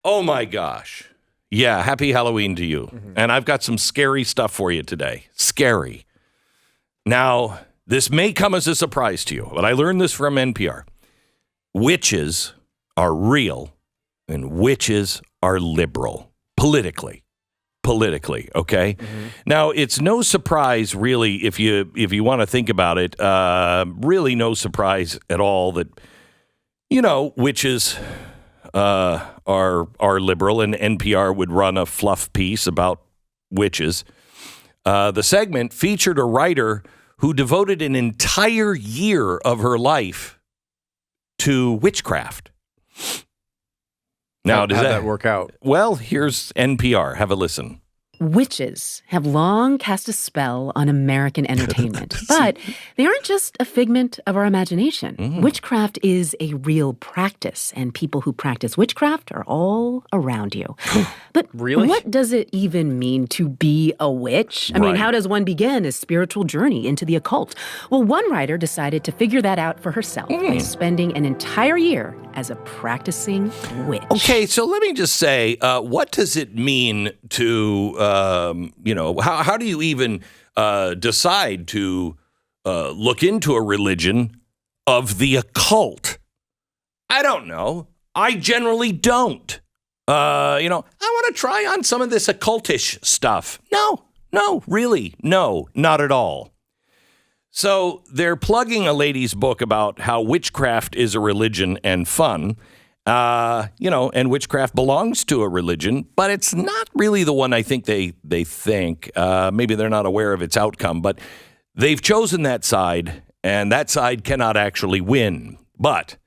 Oh, my gosh. Yeah, happy Halloween to you. Mm-hmm. And I've got some scary stuff for you today. Scary. Now, this may come as a surprise to you, but I learned this from NPR. Witches are real and witches are liberal. Politically, okay? Mm-hmm. Now, it's no surprise, really, if you want to think about it, really no surprise at all that, witches are liberal, and NPR would run a fluff piece about witches. The segment featured a writer who devoted an entire year of her life to witchcraft. Now, how'd that work out? Well, here's NPR. Have a listen. Witches have long cast a spell on American entertainment, but they aren't just a figment of our imagination. Mm. Witchcraft is a real practice, and people who practice witchcraft are all around you. But really? What does it even mean to be a witch? I mean, how does one begin a spiritual journey into the occult? Well, one writer decided to figure that out for herself by spending an entire year as a practicing witch. Okay, so let me just say, what does it mean to, how do you even decide to look into a religion of the occult? I don't know. I generally don't. I want to try on some of this occultish stuff. No, really, no, not at all. So they're plugging a lady's book about how witchcraft is a religion and fun, and witchcraft belongs to a religion, but it's not really the one I think they think. Maybe they're not aware of its outcome, but they've chosen that side, and that side cannot actually win. But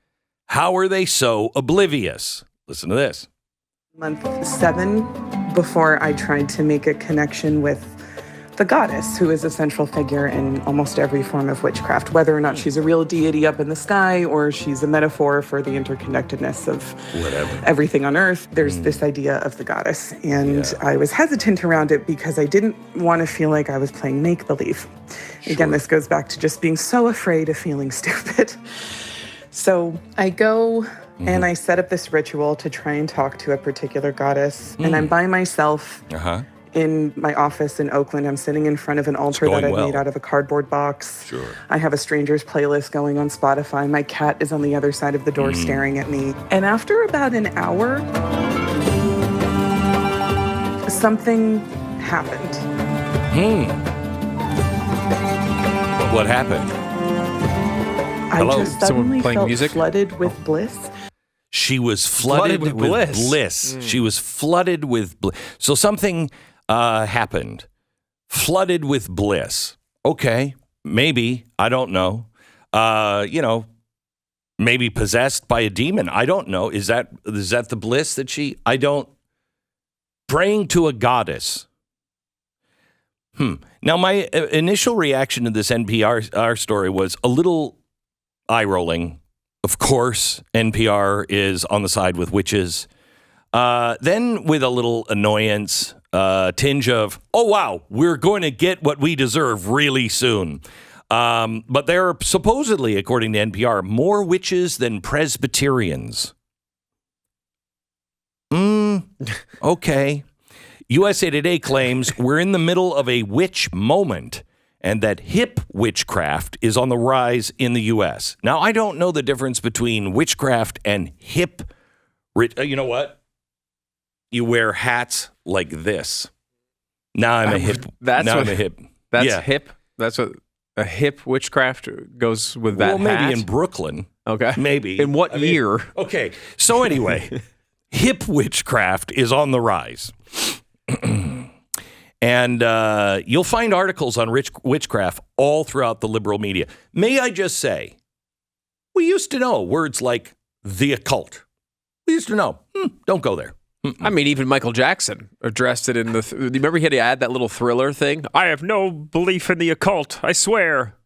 how are they so oblivious? Listen to this. Month 7, before I tried to make a connection with the goddess, who is a central figure in almost every form of witchcraft, whether or not she's a real deity up in the sky or she's a metaphor for the interconnectedness of everything on earth. There's this idea of the goddess. And I was hesitant around it because I didn't want to feel like I was playing make-believe. Sure. Again, this goes back to just being so afraid of feeling stupid. So I go and I set up this ritual to try and talk to a particular goddess. And I'm by myself. In my office in Oakland. I'm sitting in front of an altar that I made out of a cardboard box. Sure. I have a strangers playlist going on Spotify. My cat is on the other side of the door staring at me. And after about an hour, something happened. What happened? I just suddenly felt music? flooded with bliss. She was flooded with bliss. She was flooded with bliss. So something happened. Flooded with bliss. Okay, maybe. I don't know. Maybe possessed by a demon. I don't know. Is that the bliss that she... I don't... Praying to a goddess. Now, my initial reaction to this NPR story was a little eye-rolling. Of course, NPR is on the side with witches. Then with a little annoyance, tinge of, oh, wow, we're going to get what we deserve really soon. But there are supposedly, according to NPR, more witches than Presbyterians. Okay. USA Today claims we're in the middle of a witch moment, and that hip witchcraft is on the rise in the U.S. Now, I don't know the difference between witchcraft and hip. You know what? You wear hats like this. Now I'm a hip. That's I'm a hip. That's hip? That's what a hip witchcraft goes with that hat? Well, maybe in Brooklyn. Okay. Maybe. In what year? Okay. So anyway, hip witchcraft is on the rise. And you'll find articles on witchcraft all throughout the liberal media. May I just say, we used to know words like the occult. We used to know. Don't go there. I mean, even Michael Jackson addressed it in the... Do you remember he had to add that little Thriller thing? I have no belief in the occult, I swear.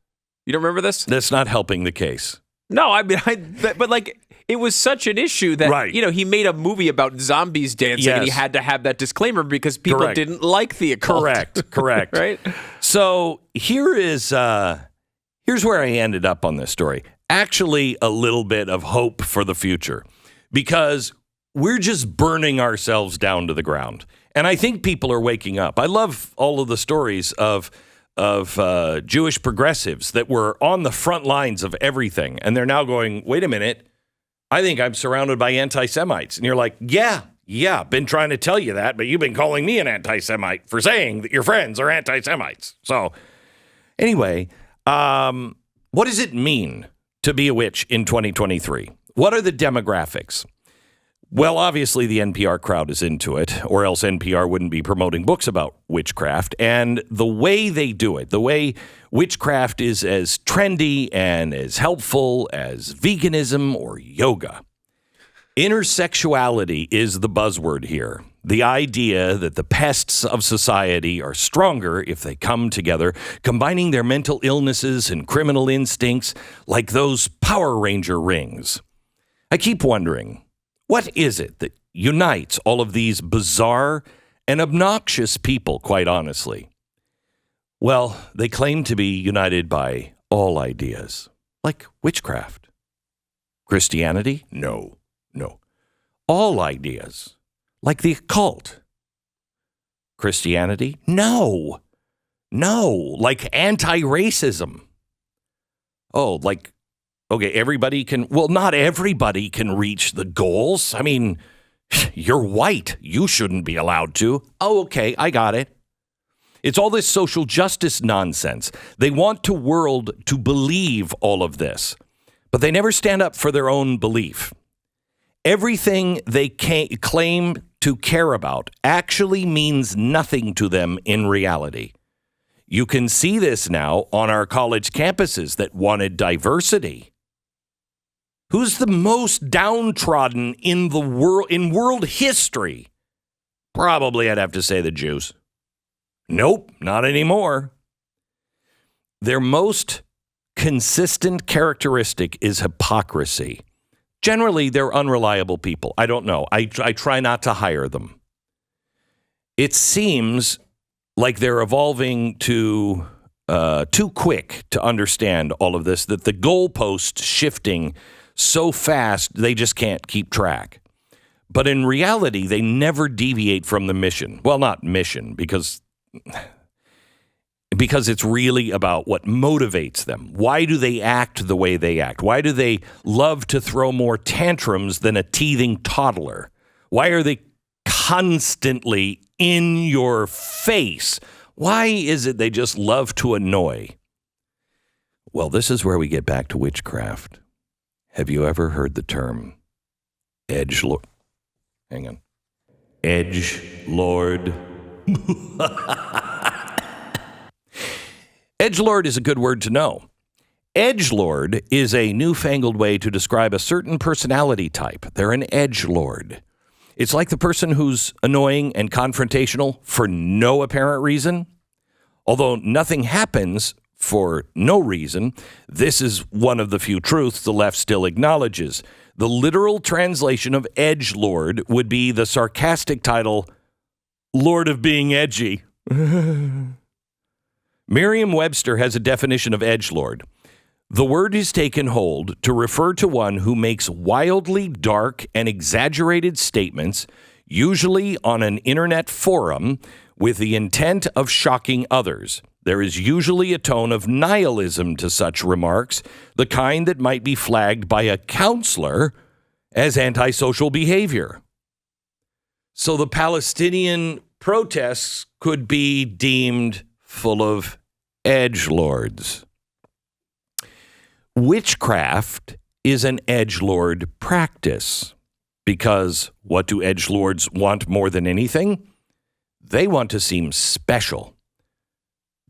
You don't remember this? That's not helping the case. No, I mean, but like... It was such an issue that, he made a movie about zombies dancing and he had to have that disclaimer because people didn't like the occult. Correct. Right? So here's where I ended up on this story. Actually, a little bit of hope for the future because we're just burning ourselves down to the ground. And I think people are waking up. I love all of the stories of Jewish progressives that were on the front lines of everything. And they're now going, wait a minute, I think I'm surrounded by anti-Semites. And you're like, yeah, been trying to tell you that, but you've been calling me an anti-Semite for saying that your friends are anti-Semites. So anyway, what does it mean to be a witch in 2023? What are the demographics? Well, obviously the NPR crowd is into it, or else NPR wouldn't be promoting books about witchcraft. And the way they do it, the way witchcraft is as trendy and as helpful as veganism or yoga. Intersexuality is the buzzword here. The idea that the pests of society are stronger if they come together, combining their mental illnesses and criminal instincts like those Power Ranger rings. I keep wondering, what is it that unites all of these bizarre and obnoxious people, quite honestly? Well, they claim to be united by all ideas, like witchcraft. Christianity? No. All ideas, like the occult. Christianity? No. Like anti-racism. Oh, like, okay, everybody can, well, not everybody can reach the goals. I mean, you're white. You shouldn't be allowed to. Oh, okay, I got it. It's all this social justice nonsense. They want the world to believe all of this, but they never stand up for their own belief. Everything they claim to care about actually means nothing to them in reality. You can see this now on our college campuses that wanted diversity. Who's the most downtrodden in the world, in world history? Probably I'd have to say the Jews. Nope, not anymore. Their most consistent characteristic is hypocrisy. Generally, they're unreliable people. I don't know. I try not to hire them. It seems like they're evolving to too quick to understand all of this, that the goalposts shifting so fast they just can't keep track. But in reality, they never deviate from the mission. Well, not mission, because it's really about what motivates them. Why do they act the way they act? Why do they love to throw more tantrums than a teething toddler? Why are they constantly in your face? Why is it they just love to annoy? Well, this is where we get back to witchcraft. Have you ever heard the term edgelord? Hang on. Edgelord. Edgelord is a good word to know. Edgelord is a newfangled way to describe a certain personality type. They're an edgelord. It's like the person who's annoying and confrontational for no apparent reason. Although nothing happens for no reason, this is one of the few truths the left still acknowledges. The literal translation of edgelord would be the sarcastic title, Lord of Being Edgy. Merriam-Webster has a definition of edgelord. The word is taken hold to refer to one who makes wildly dark and exaggerated statements, usually on an internet forum, with the intent of shocking others. There is usually a tone of nihilism to such remarks, the kind that might be flagged by a counselor as antisocial behavior. So the Palestinian protests could be deemed full of edgelords. Witchcraft is an edgelord practice because what do edgelords want more than anything? They want to seem special.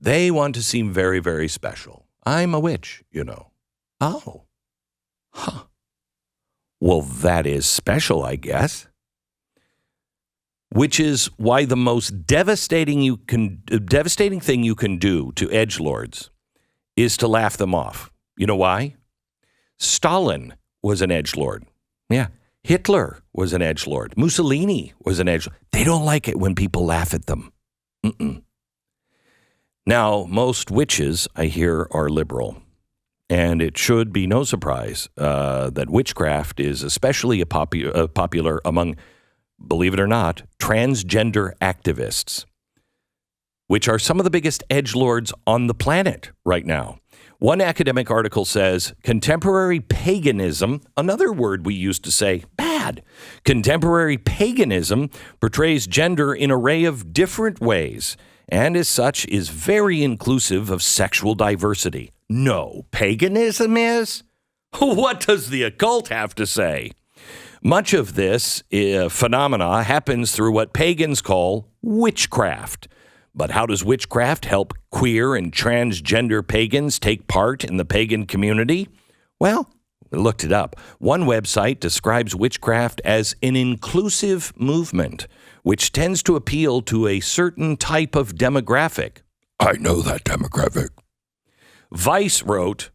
They want to seem very, very special. I'm a witch, you know. Oh. Huh. Well, that is special, I guess. Which is why the most devastating thing you can do to edgelords is to laugh them off. You know why? Stalin was an edgelord. Yeah. Hitler was an edgelord. Mussolini was an edgelord. They don't like it when people laugh at them. Now, most witches, I hear, are liberal. And it should be no surprise that witchcraft is especially popular among, believe it or not, transgender activists, which are some of the biggest edgelords on the planet right now. One academic article says, contemporary paganism, another word we used to say, bad. Contemporary paganism portrays gender in an array of different ways, and as such is very inclusive of sexual diversity. No, paganism is? What does the occult have to say? Much of this phenomena happens through what pagans call witchcraft. But how does witchcraft help queer and transgender pagans take part in the pagan community? Well, we looked it up. One website describes witchcraft as an inclusive movement, which tends to appeal to a certain type of demographic. I know that demographic. Vice wrote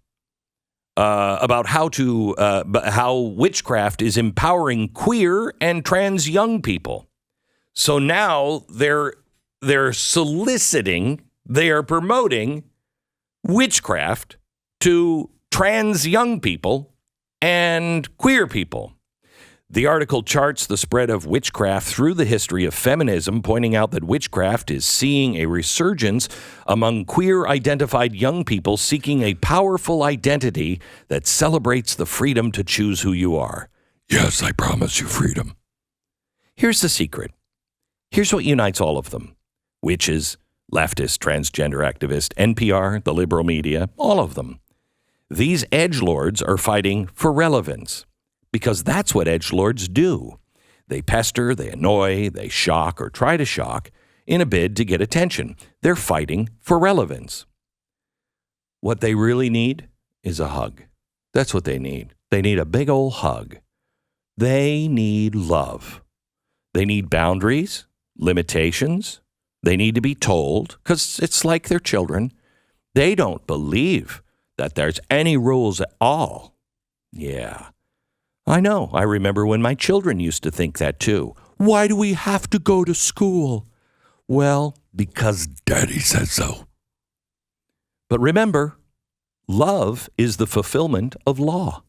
about how witchcraft is empowering queer and trans young people. So now they're soliciting, they are promoting witchcraft to trans young people and queer people. The article charts the spread of witchcraft through the history of feminism, pointing out that witchcraft is seeing a resurgence among queer-identified young people seeking a powerful identity that celebrates the freedom to choose who you are. Yes, I promise you freedom. Here's the secret. Here's what unites all of them. Witches, leftists, transgender activists, NPR, the liberal media, all of them. These edgelords are fighting for relevance. Because that's what edgelords do. They pester, they annoy, they shock or try to shock in a bid to get attention. They're fighting for relevance. What they really need is a hug. That's what they need. They need a big old hug. They need love. They need boundaries, limitations. They need to be told, because it's like they're children. They don't believe that there's any rules at all. Yeah. I know. I remember when my children used to think that too. Why do we have to go to school? Well, because Daddy says so. But remember, love is the fulfillment of law.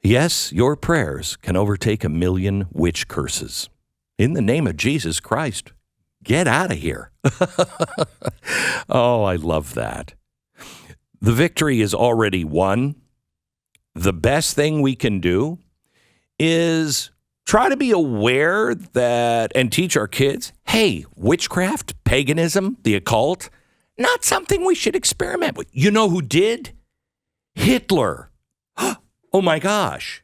Yes, your prayers can overtake 1,000,000 witch curses. In the name of Jesus Christ, get out of here. Oh, I love that. The victory is already won. The best thing we can do is try to be aware that and teach our kids, hey, witchcraft, paganism, the occult, not something we should experiment with. You know who did? Hitler. Oh my gosh.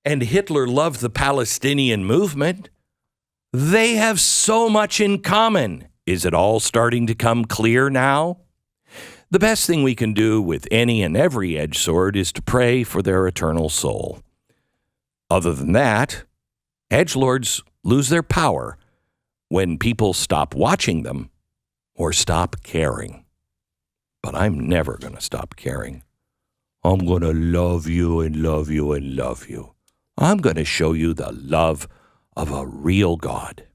And Hitler loved the Palestinian movement. They have so much in common. Is it all starting to come clear now? The best thing we can do with any and every edgesword is to pray for their eternal soul. Other than that, edgelords lose their power when people stop watching them or stop caring. But I'm never going to stop caring. I'm going to love you and love you and love you. I'm going to show you the love of a real God.